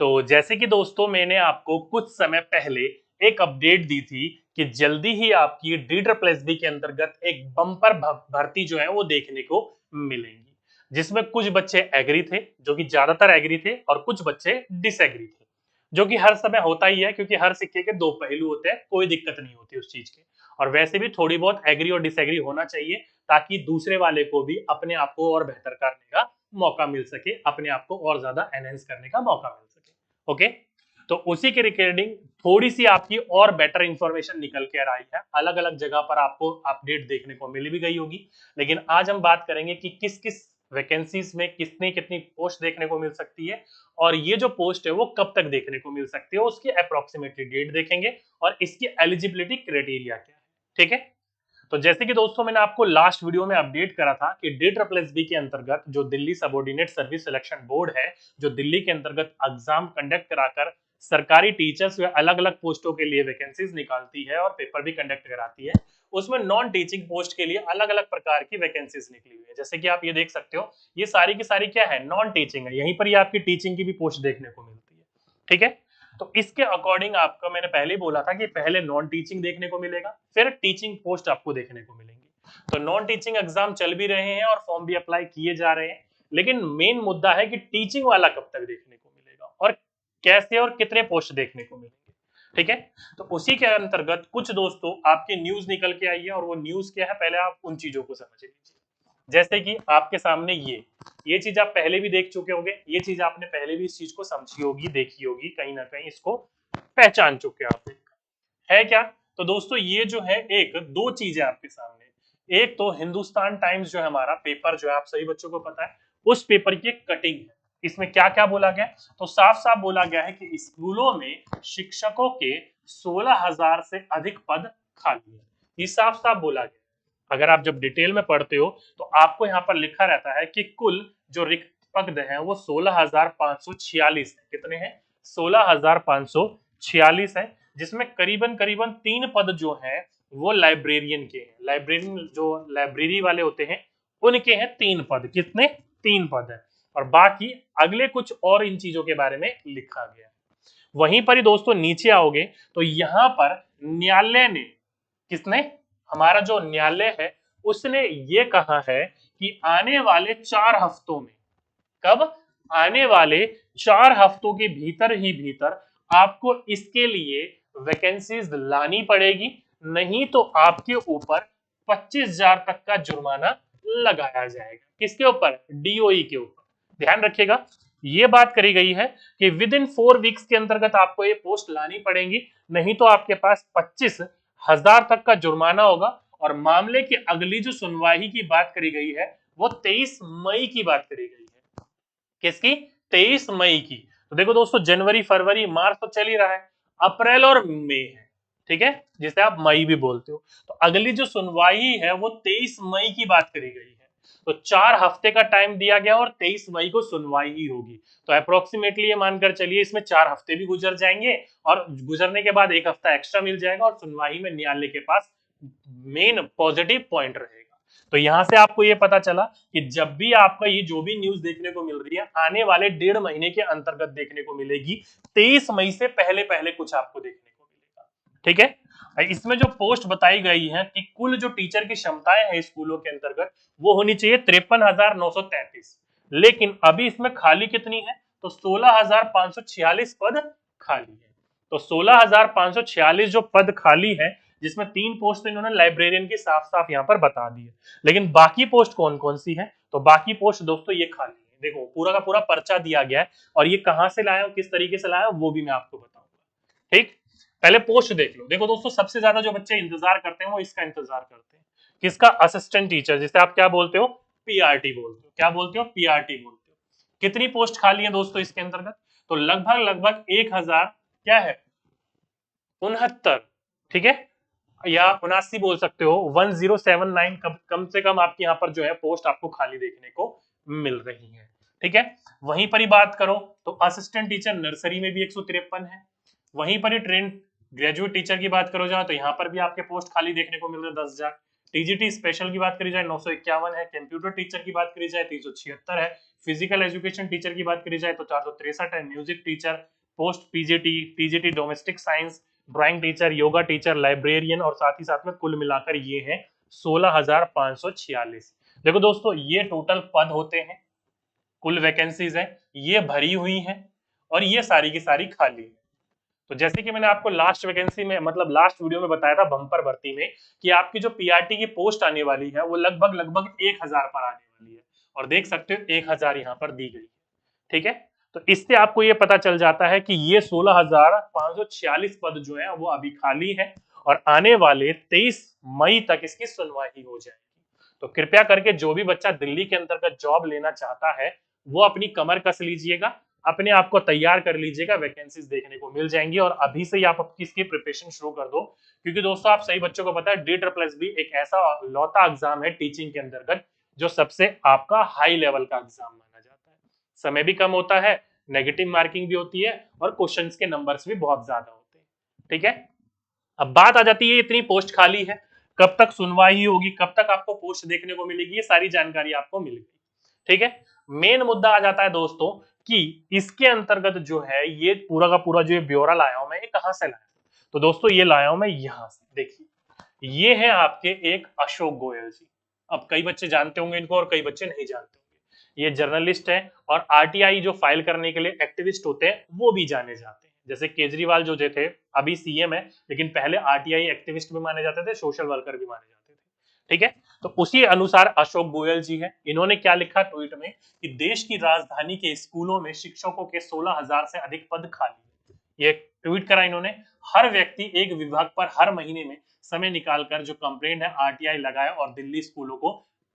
तो जैसे कि दोस्तों मैंने आपको कुछ समय पहले एक अपडेट दी थी कि जल्दी ही आपकी DSSB के अंतर्गत एक बम्पर भर्ती जो है वो देखने को मिलेंगी, जिसमें कुछ बच्चे एग्री थे, जो कि ज्यादातर एग्री थे, और कुछ बच्चे डिसएग्री थे, जो कि हर समय होता ही है, क्योंकि हर सिक्के के दो पहलू होते हैं, कोई दिक्कत नहीं होती उस चीज के। और वैसे भी थोड़ी बहुत एग्री और डिसएग्री होना चाहिए, ताकि दूसरे वाले को भी अपने आप को और बेहतर करने का मौका मिल सके, अपने आप को और ज्यादा एनहेंस करने का मौका मिल सके। ओके, तो उसी के रिगार्डिंग थोड़ी सी आपकी और बेटर इंफॉर्मेशन निकल कर आई है, अलग अलग जगह पर आपको अपडेट देखने को मिल भी गई होगी, लेकिन आज हम बात करेंगे कि किस किस वैकेंसीज में कितनी कितनी पोस्ट देखने को मिल सकती है, और ये जो पोस्ट है वो कब तक देखने को मिल सकती है, उसकी अप्रोक्सीमेटली डेट देखेंगे, और इसकी एलिजिबिलिटी क्राइटेरिया क्या है। ठीक है, तो जैसे कि दोस्तों मैंने आपको लास्ट वीडियो में अपडेट करा था कि DSSB के अंतर्गत जो Delhi subordinate service selection board है, जो दिल्ली के अंतर्गत एग्जाम कंडक्ट कराकर सरकारी टीचर्स व अलग अलग पोस्टों के लिए वैकेंसीज निकालती है और पेपर भी कंडक्ट कराती है, उसमें नॉन टीचिंग पोस्ट के लिए अलग अलग प्रकार की वैकेंसीज निकली हुई है। जैसे कि आप ये देख सकते हो, ये सारी की सारी क्या है, नॉन टीचिंग है, यहीं पर ही आपकी टीचिंग की भी पोस्ट देखने को मिलती है। ठीक है, तो इसके अकॉर्डिंग आपको मैंने पहले ही बोला था कि पहले नॉन टीचिंग देखने को मिलेगा, फिर टीचिंग पोस्ट आपको देखने को मिलेंगी। तो नॉन टीचिंग एग्जाम चल भी रहे हैं और फॉर्म भी अप्लाई किए जा रहे हैं, लेकिन मेन मुद्दा है कि टीचिंग वाला कब तक देखने को मिलेगा और कैसे और कितने पोस्ट देखने को मिलेंगे। ठीक है, तो उसी के अंतर्गत कुछ दोस्तों आपकी न्यूज निकल के आई है, और वो न्यूज क्या है, पहले आप उन चीजों को समझ लीजिए। जैसे कि आपके सामने ये चीज आप पहले भी देख चुके होंगे, ये चीज आपने पहले भी इस चीज को समझी होगी, देखी होगी, कहीं ना कहीं इसको पहचान चुके आप। है क्या, तो दोस्तों ये जो है एक दो चीजें आपके सामने, एक तो हिंदुस्तान टाइम्स जो है हमारा पेपर, जो है आप सभी बच्चों को पता है, उस पेपर की एक कटिंग है। इसमें क्या क्या बोला गया, तो साफ साफ बोला गया है कि स्कूलों में शिक्षकों के 16,000 से अधिक पद खाली है। ये साफ साफ बोला गया। अगर आप जब डिटेल में पढ़ते हो तो आपको यहाँ पर लिखा रहता है कि कुल जो रिक्त पद हैं वो 16,546 है। कितने हैं, 16,546 है, जिसमें करीबन करीबन 3 पद जो हैं वो लाइब्रेरियन के हैं। लाइब्रेरियन जो लाइब्रेरी वाले होते हैं उनके हैं 3 पद। कितने, 3 पद है, और बाकी अगले कुछ और इन चीजों के बारे में लिखा गया है। वहीं पर ही दोस्तों नीचे आओगे तो यहाँ पर न्यायालय ने, किसने, हमारा जो न्यायालय है उसने ये कहा है कि आने वाले 4 हफ्तों में, कब, आने वाले 4 हफ्तों के भीतर ही भीतर आपको इसके लिए वैकेंसीज लानी पड़ेगी, नहीं तो आपके ऊपर 25,000 तक का जुर्माना लगाया जाएगा। किसके ऊपर, DOE के ऊपर। ध्यान रखिएगा, ये बात करी गई है कि विद इन 4 वीक्स के अंतर्गत आपको ये पोस्ट लानी पड़ेगी, नहीं तो आपके पास 25,000 तक का जुर्माना होगा। और मामले की अगली जो सुनवाई की बात करी गई है वो 23 मई की बात करी गई है। किसकी, 23 मई की। तो देखो दोस्तों, जनवरी फरवरी मार्च तो चल ही रहा है, अप्रैल और मई है, ठीक है, जिसे आप मई भी बोलते हो। तो अगली जो सुनवाई है वो 23 मई की बात करी गई है। तो 4 हफ्ते का टाइम दिया गया और 23 मई को सुनवाई ही होगी। तो अप्रोक्सीमेटली ये मानकर चलिए इसमें 4 हफ्ते भी गुजर जाएंगे, और गुजरने के बाद 1 हफ्ता एक्स्ट्रा मिल जाएगा, और सुनवाई में न्यायालय के पास मेन पॉजिटिव पॉइंट रहेगा। तो यहां से आपको ये पता चला कि जब भी आपका ये जो भी न्यूज देखने को मिल रही है आने वाले 1.5 महीने के अंतर्गत देखने को मिलेगी, 23 मई से पहले पहले कुछ आपको देखने को मिलेगा। ठीक है, इसमें जो पोस्ट बताई गई है कि कुल जो टीचर की क्षमताएं हैं स्कूलों के अंतर्गत वो होनी चाहिए 53,933, लेकिन अभी इसमें खाली कितनी है, तो 16,546 पद खाली है। तो 16,546 जो पद खाली है, जिसमें 3 पोस्ट इन्होंने लाइब्रेरियन की साफ साफ यहाँ पर बता दी है, लेकिन बाकी पोस्ट कौन कौन सी है, तो बाकी पोस्ट दोस्तों ये खाली है। देखो पूरा का पूरा पर्चा दिया गया है, और ये कहां से लाया किस तरीके से लाया वो भी मैं आपको बताऊंगा। ठीक, पहले पोस्ट देख लो। देखो दोस्तों, सबसे ज्यादा जो बच्चे इंतजार करते हैं वो इसका इंतजार करते हैं, किसका, असिस्टेंट टीचर, जिसे आप क्या बोलते हो, PRT बोलते हो। क्या बोलते हो, PRT बोलते हो। कितनी पोस्ट खाली है दोस्तों इसके अंतर्गत, तो लगभग लगभग 1,000 क्या है, 69, ठीक है, या 79 बोल सकते हो, 1079 कम से कम आपकी यहाँ पर जो है पोस्ट आपको खाली देखने को मिल रही है। ठीक है, वहीं पर ही बात करो तो असिस्टेंट टीचर नर्सरी में भी 153 है। वहीं पर ही ट्रेन ग्रेजुएट टीचर की बात करो जाए तो यहाँ पर भी आपके पोस्ट खाली देखने को मिल रहे हैं 10,000। TGT स्पेशल की बात करी जाए 951 है, कंप्यूटर टीचर की बात करी जाए 376 है, फिजिकल एजुकेशन टीचर की बात करी जाए तो 463 है। Music teacher, post PGT, TGT domestic science, drawing teacher, yoga teacher, librarian और साथ ही साथ में कुल मिलाकर ये है 16,546। देखो दोस्तों ये टोटल पद होते हैं, कुल वैकेंसीज है, ये भरी हुई है और ये सारी की सारी खाली है। तो जैसे कि मैंने आपको लास्ट वैकेंसी में मतलब लास्ट वीडियो में बताया था बम्पर भर्ती में कि आपकी जो पीआरटी की पोस्ट आने वाली है वो लगभग लगभग 1000 पर आने वाली है और देख सकते हो 1000 यहाँ पर दी गई। ठीक है, तो इससे आपको ये पता चल जाता है कि ये 16,546 पद जो है वो अभी खाली है और आने वाले 23 मई तक इसकी सुनवाई हो जाएगी। तो कृपया करके जो भी बच्चा दिल्ली के अंतर्गत जॉब लेना चाहता है वो अपनी कमर कस लीजिएगा, अपने आप को तैयार कर लीजिएगा, वैकेंसीज देखने को मिल जाएंगी और अभी से ही आप इसकी प्रिपरेशन शुरू कर दो। क्योंकि दोस्तों आप सही बच्चों को पता है DSSB एक ऐसा लौता एग्जाम है टीचिंग के अंतर्गत जो सबसे आपका हाई लेवल का एग्जाम माना जाता है। समय भी कम होता है, नेगेटिव मार्किंग भी होती है और क्वेश्चंस के नंबर्स भी बहुत ज्यादा होते हैं। ठीक है, अब बात आ जाती है इतनी पोस्ट खाली है, कब तक सुनवाई होगी, कब तक आपको पोस्ट देखने को मिलेगी, ये सारी जानकारी आपको मिल गई। ठीक है, मेन मुद्दा आ जाता है दोस्तों कि इसके अंतर्गत जो है ये पूरा का पूरा जो ब्यौरा लाया हूं मैं, ये कहां से लाया? तो दोस्तों ये लाया हूं मैं यहां से, देखिए ये है आपके एक अशोक गोयल जी। अब कई बच्चे जानते होंगे इनको और कई बच्चे नहीं जानते होंगे। ये जर्नलिस्ट है और आरटीआई जो फाइल करने के लिए एक्टिविस्ट होते हैं वो भी जाने जाते हैं। जैसे केजरीवाल जो थे अभी सीएम है लेकिन पहले आरटीआई एक्टिविस्ट भी माने जाते थे, सोशल वर्कर भी माने जाते थे। ठीक है, तो उसी अनुसार अशोक गोयल जी है, इन्होंने क्या लिखा ट्वीट में कि देश की राजधानी के स्कूलों में शिक्षकों के 16,000 से अधिक पद खाली। ये ट्वीट करा इन्होंने। हर व्यक्ति एक विभाग पर हर महीने में समय निकालकर जो कंप्लेंट है आरटीआई लगाए और दिल्ली स्कूलों को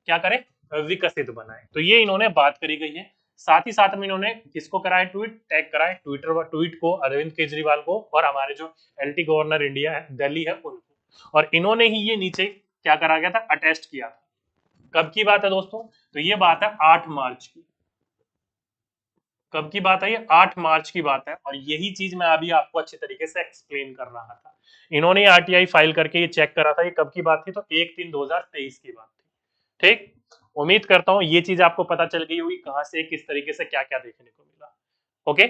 क्या करे, विकसित बनाए। तो ये इन्होंने बात करी गई है। साथ ही साथ में इन्होंने किसको कराया ट्वीट, टैग कराया ट्वीट को, अरविंद केजरीवाल को और हमारे जो एलटी गवर्नर इंडिया है दिल्ली है उनको, और इन्होंने ही ये नीचे क्या करा गया था, अटेस्ट किया। कब की बात है दोस्तों? तो ये बात है 8 मार्च की। कब की बात है? ये 8 मार्च की बात है और यही चीज मैं अभी आपको अच्छे तरीके से एक्सप्लेन कर रहा था। इन्होंने आरटीआई फाइल करके ये चेक करा था। ये कब की बात थी? तो 1/3/2023 की बात थी। ठीक, उम्मीद करता हूं ये चीज आपको पता चल गई होगी कहां से किस तरीके से क्या क्या देखने को मिला। ओके,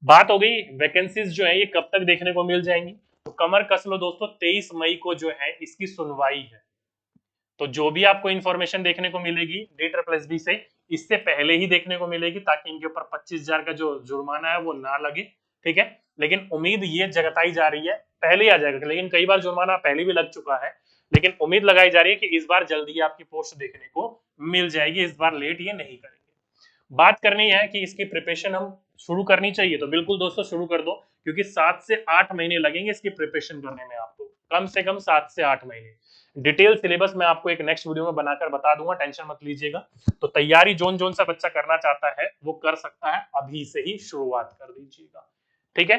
बात हो गई वैकेंसीज जो है ये कब तक देखने को मिल जाएंगी। तो कमर कस लो दोस्तों, 23 मई को जो है इसकी सुनवाई है। तो जो भी आपको इंफॉर्मेशन देखने को मिलेगी DSSB से, इससे पहले ही देखने को मिलेगी ताकि इनके ऊपर 25,000 का जो जुर्माना है वो ना लगे। ठीक है, लेकिन उम्मीद ये जताई जा रही है पहले ही आ जाएगा, लेकिन कई बार जुर्माना पहले भी लग चुका है, लेकिन उम्मीद लगाई जा रही है कि इस बार जल्दी ही आपकी पोस्ट देखने को मिल जाएगी, इस बार लेट ये नहीं करेंगे। बात करनी है कि इसकी प्रिपरेशन हम शुरू करनी चाहिए, तो बिल्कुल दोस्तों शुरू कर दो, क्योंकि 7 से 8 महीने लगेंगे इसकी प्रिपरेशन करने में, आपको कम से कम 7 से 8 महीने। डिटेल सिलेबस मैं आपको एक नेक्स्ट वीडियो में बनाकर बता दूंगा, टेंशन मत लीजिएगा। तो तैयारी जोन जोन सा बच्चा करना चाहता है वो कर सकता है, अभी से ही शुरुआत कर दीजिएगा। ठीक है,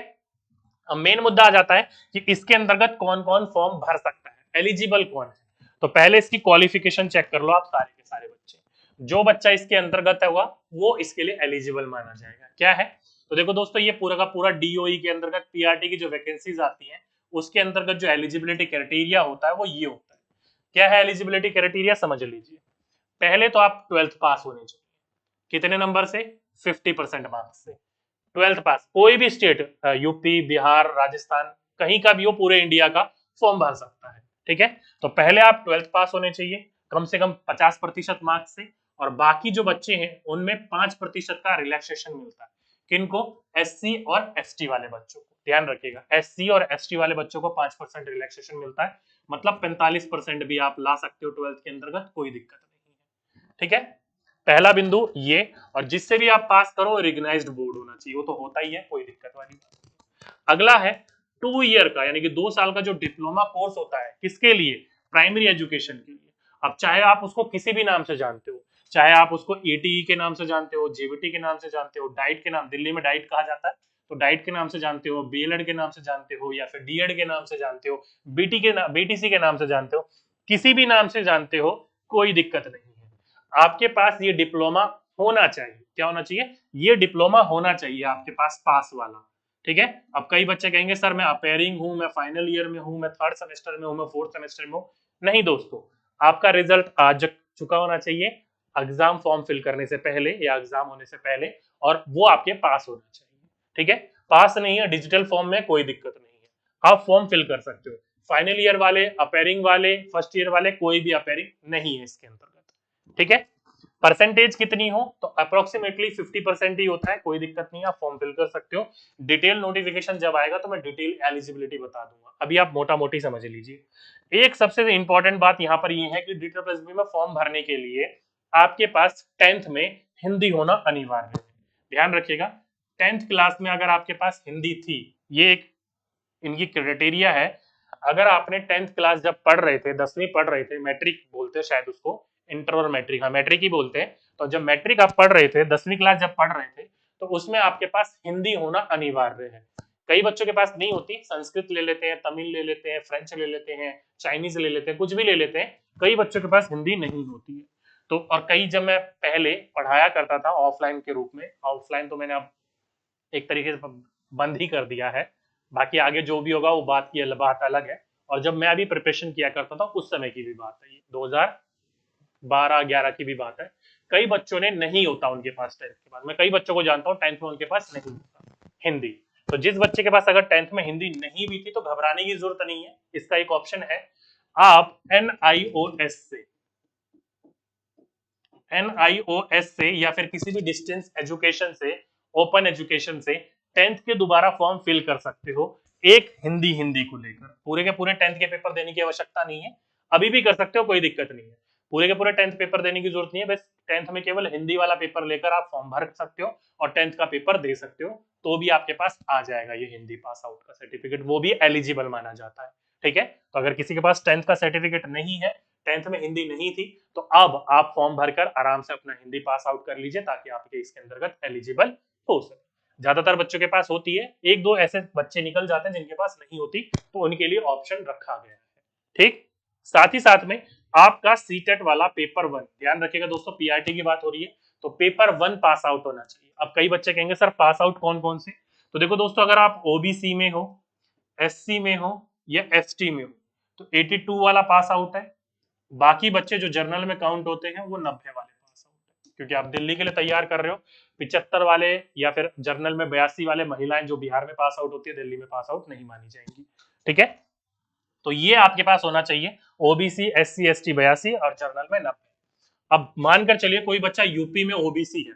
अब मेन मुद्दा आ जाता है कि इसके अंतर्गत कौन कौन फॉर्म भर सकता है, एलिजिबल कौन है। तो पहले इसकी क्वालिफिकेशन चेक कर लो आप सारे के सारे बच्चे, जो बच्चा इसके अंतर्गत है हुआ वो इसके लिए एलिजिबल माना जाएगा। क्या है? तो देखो दोस्तों ये पूरा का पूरा डीओई के अंतर्गत पीआरटी की जो वैकेंसीज आती हैं उसके अंतर्गत जो एलिजिबिलिटी क्राइटेरिया होता है वो ये होता है। क्या है एलिजिबिलिटी क्राइटेरिया? समझ लीजिए, पहले तो आप 12th पास होने चाहिए। कितने नंबर से? 50% मार्क्स से 12th पास। कोई भी स्टेट, यूपी, बिहार, राजस्थान, कहीं का भी हो, पूरे इंडिया का फॉर्म भर सकता है। ठीक है, तो पहले आप 12th पास होने चाहिए कम से कम 50% मार्क्स से, और बाकी जो बच्चे हैं उनमें 5% का रिलैक्सेशन मिलता है। किनको? एससी और एसटी वाले बच्चों को, ध्यान रखिएगा, एससी और एसटी वाले बच्चों को 5% रिलैक्सेशन मिलता है, मतलब 45% भी आप ला सकते हो 12th के अंतर्गत, कोई दिक्कत नहीं है। ठीक है, पहला बिंदु ये, और जिससे भी आप पास करो रिकग्नाइज्ड बोर्ड होना चाहिए, वो तो होता ही है, कोई दिक्कत वाली बात नहीं। अगला है 2 ईयर का यानी कि 2 साल का जो डिप्लोमा कोर्स होता है, किसके लिए? प्राइमरी एजुकेशन के लिए। अब चाहे आप उसको किसी भी नाम से जानते हो, चाहे आप उसको एटीई के नाम से जानते हो, जेबीटी के नाम से जानते हो, डाइट के नाम, दिल्ली में डाइट कहा जाता है, तो डाइट के नाम से जानते हो, बीएलएड के नाम से जानते हो, या फिर डीएड के नाम से जानते हो, बीटीसी के नाम से जानते हो, किसी भी नाम से जानते हो, कोई दिक्कत नहीं है। आपके पास ये डिप्लोमा होना चाहिए। क्या होना चाहिए? ये डिप्लोमा होना चाहिए आपके पास, पास वाला। ठीक है, अब कई बच्चे कहेंगे सर मैं अपेयरिंग हूं, मैं फाइनल ईयर में हूं, मैं 3rd सेमेस्टर में हूं, मैं 4th सेमेस्टर में हूं। नहीं दोस्तों, आपका रिजल्ट आ चुका होना चाहिए, एग्जाम फॉर्म फिल करने से पहले या एग्जाम होने से पहले, और वो आपके पास होना चाहिए। ठीक है, पास नहीं है डिजिटल फॉर्म में कोई दिक्कत नहीं है, आप फॉर्म फिल कर सकते हो। फाइनल ईयर वाले, अपेयरिंग वाले, फर्स्ट ईयर वाले, कोई भी अपेयरिंग नहीं है इसके अंतर्गत। ठीक है, परसेंटेज कितनी हो तो अप्रोक्सीमेटली 50% ही होता है, कोई दिक्कत नहीं है, आप फॉर्म फिल कर सकते हो। डिटेल नोटिफिकेशन जब आएगा तो मैं डिटेल एलिजिबिलिटी बता दूंगा, अभी आप मोटा मोटी समझ लीजिए। एक सबसे इंपॉर्टेंट बात यहाँ पर ये है कि डिजिटल प्लस बी में फॉर्म भरने के लिए आपके पास 10th में हिंदी होना अनिवार्य है। ध्यान रखिएगा, 10th क्लास में अगर आपके पास हिंदी थी, ये एक इनकी क्राइटेरिया है। अगर आपने 10th क्लास जब पढ़ रहे थे, 10वीं पढ़ रहे थे, मैट्रिक बोलते हैं शायद उसको, इंटर और मैट्रिक, हाँ मैट्रिक ही बोलते हैं, तो जब मैट्रिक आप पढ़ रहे थे, 10वीं क्लास जब पढ़ रहे थे, तो उसमें आपके पास हिंदी होना अनिवार्य है। कई बच्चों के पास नहीं होती, संस्कृत ले लेते हैं, तमिल ले लेते हैं, फ्रेंच ले लेते हैं, चाइनीज ले लेते हैं, कुछ भी ले लेते हैं, कई बच्चों के पास हिंदी नहीं होती है। तो और कई, जब मैं पहले पढ़ाया करता था ऑफलाइन के रूप में, ऑफलाइन तो मैंने अब एक तरीके से बंद ही कर दिया है, बाकी आगे जो भी होगा वो बात अलग है। और जब मैं अभी प्रिपरेशन किया करता था उस समय की भी बात है, 2012-11 की भी बात है। कई बच्चों ने नहीं होता उनके पास 10th के बाद, मैं कई बच्चों को जानता हूँ 10th में उनके पास नहीं होता हिंदी। तो जिस बच्चे के पास अगर 10th में हिंदी नहीं भी थी तो घबराने की जरूरत नहीं है, इसका एक ऑप्शन है, आप एनआईओएस से या फिर किसी भी डिस्टेंस एजुकेशन से, ओपन एजुकेशन से 10th के दोबारा फॉर्म फिल कर सकते हो, एक हिंदी को लेकर। पूरे के पूरे 10th के पेपर देने की आवश्यकता नहीं है, अभी भी कर सकते हो, कोई दिक्कत नहीं है। पूरे के पूरे 10th पेपर देने की जरूरत नहीं है, बस 10th में केवल हिंदी वाला पेपर लेकर आप फॉर्म भर सकते हो और 10th का पेपर दे सकते हो, तो भी आपके पास आ जाएगा ये हिंदी पास आउट का सर्टिफिकेट, वो भी एलिजिबल माना जाता है। ठीक है, तो अगर किसी के पास 10th का सर्टिफिकेट नहीं है, 10th में हिंदी नहीं थी, तो अब आप फॉर्म भरकर आराम से अपना हिंदी पास आउट कर लीजिए, ताकि आपके इसके अंतर्गत एलिजिबल हो सके। ज्यादातर बच्चों के पास होती है, एक दो ऐसे बच्चे निकल जाते हैं जिनके पास नहीं होती, तो उनके लिए ऑप्शन रखा गया है। ठीक, साथ ही साथ में आपका सीटेट वाला पेपर 1, ध्यान रखिएगा दोस्तों, पीआरटी की बात हो रही है, तो पेपर 1 पास आउट होना चाहिए। अब कई बच्चे कहेंगे सर पास आउट कौन कौन से, तो देखो दोस्तों, अगर आप ओबीसी में हो, एससी में हो या एसटी में हो, तो 82 वाला पास आउट है। बाकी बच्चे जो जर्नल में काउंट होते हैं वो 90 वाले पास आउट है, क्योंकि आप दिल्ली के लिए तैयार कर रहे हो। 75 वाले या फिर जर्नल में 82 वाले महिलाएं जो बिहार में पास आउट होती है, दिल्ली में पास आउट नहीं मानी जाएंगी। ठीक है, तो ये आपके पास होना चाहिए, ओबीसी एससी एसटी 82 और जर्नल में 90। अब मानकर चलिए कोई बच्चा यूपी में ओबीसी है,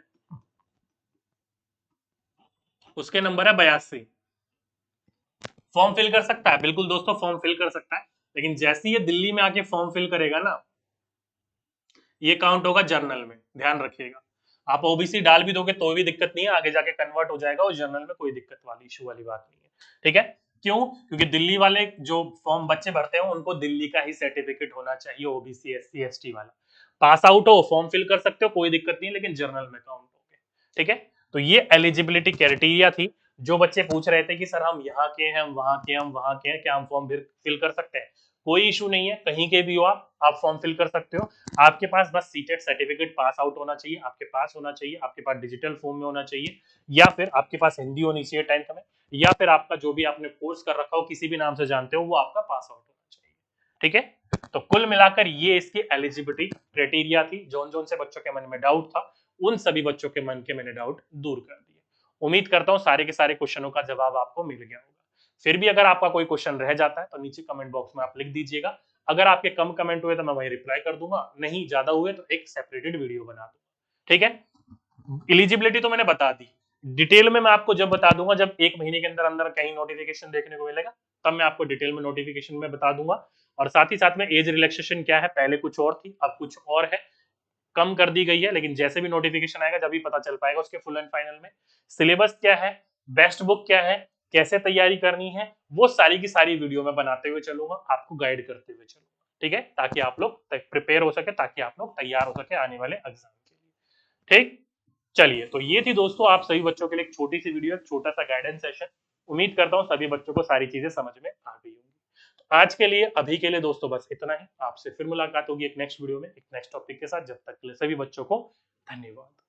उसके नंबर है 82, फॉर्म फिल कर सकता है, बिल्कुल दोस्तों फॉर्म फिल कर सकता है, लेकिन जैसे ये दिल्ली में आके फॉर्म फिल करेगा ना, ये काउंट होगा जर्नल में, ध्यान रखिएगा। आप ओबीसी डाल भी दोगे तो भी दिक्कत नहीं है, आगे जाके कन्वर्ट हो जाएगा, और जर्नल में कोई दिक्कत वाली इशू वाली बात नहीं है। ठीक है, क्यों, क्योंकि दिल्ली वाले जो फॉर्म बच्चे भरते हैं उनको दिल्ली का ही सर्टिफिकेट होना चाहिए, ओबीसी एससी एसटी वाला। पास आउट हो, फॉर्म फिल कर सकते हो, कोई दिक्कत नहीं है, लेकिन जर्नल में काउंट हो गए। ठीक है, तो ये एलिजिबिलिटी क्राइटेरिया थी। जो बच्चे पूछ रहे थे कि सर हम यहाँ के हैं, हम वहां के हैं, हम वहां के हैं, क्या हम फॉर्म फिल कर सकते हैं, कोई इशू नहीं है, कहीं के भी हो आप फॉर्म फिल कर सकते हो। आपके पास बस सीटेट सर्टिफिकेट पास आउट होना चाहिए, आपके पास होना चाहिए, आपके पास डिजिटल फॉर्म में होना चाहिए, या फिर आपके पास हिंदी होनी चाहिए 10th में, या फिर आपका जो भी आपने कोर्स कर रखा हो, किसी भी नाम से जानते हो, वो आपका पास आउट होना चाहिए। ठीक है, तो कुल मिलाकर ये इसकी एलिजिबिलिटी क्राइटेरिया थी। जोन जोन से बच्चों के मन में डाउट था, उन सभी बच्चों के मन के मैंने डाउट दूर कर दिए। उम्मीद करता हूं सारे के सारे क्वेश्चनों का जवाब आपको मिल गया होगा। फिर भी अगर आपका कोई क्वेश्चन रह जाता है तो नीचे कमेंट बॉक्स में आप लिख दीजिएगा। अगर आपके कम कमेंट हुए तो मैं वही रिप्लाई कर दूंगा, नहीं ज्यादा हुए तो एक सेपरेटेड वीडियो बना दूंगा। ठीक है, एलिजिबिलिटी तो मैंने बता दी, डिटेल में मैं आपको जब बता दूंगा, जब 1 महीने के अंदर अंदर कहीं नोटिफिकेशन देखने को मिलेगा, तब मैं आपको डिटेल में नोटिफिकेशन में बता दूंगा। और साथ ही साथ में एज रिलैक्सेशन क्या है, पहले कुछ और थी अब कुछ और है, कम कर दी गई है, लेकिन जैसे भी नोटिफिकेशन आएगा जब भी पता चल पाएगा उसके फुल एंड फाइनल में। सिलेबस क्या है, बेस्ट बुक क्या है, कैसे तैयारी करनी है, वो सारी की सारी वीडियो में बनाते हुए चलूंगा, आपको गाइड करते हुए चलूंगा। ठीक है, ताकि आप लोग प्रिपेयर हो सके, ताकि आप लोग तैयार हो सके आने वाले एग्जाम के लिए। ठीक, चलिए, तो ये थी दोस्तों आप सभी बच्चों के लिए एक छोटी सी वीडियो, एक छोटा सा गाइडेंस सेशन। उम्मीद करता हूँ सभी बच्चों को सारी चीजें समझ में आ गई होंगी। तो आज के लिए, अभी के लिए दोस्तों बस इतना ही। आपसे फिर मुलाकात होगी एक नेक्स्ट वीडियो में, एक नेक्स्ट टॉपिक के साथ। जब तक के लिए सभी बच्चों को धन्यवाद।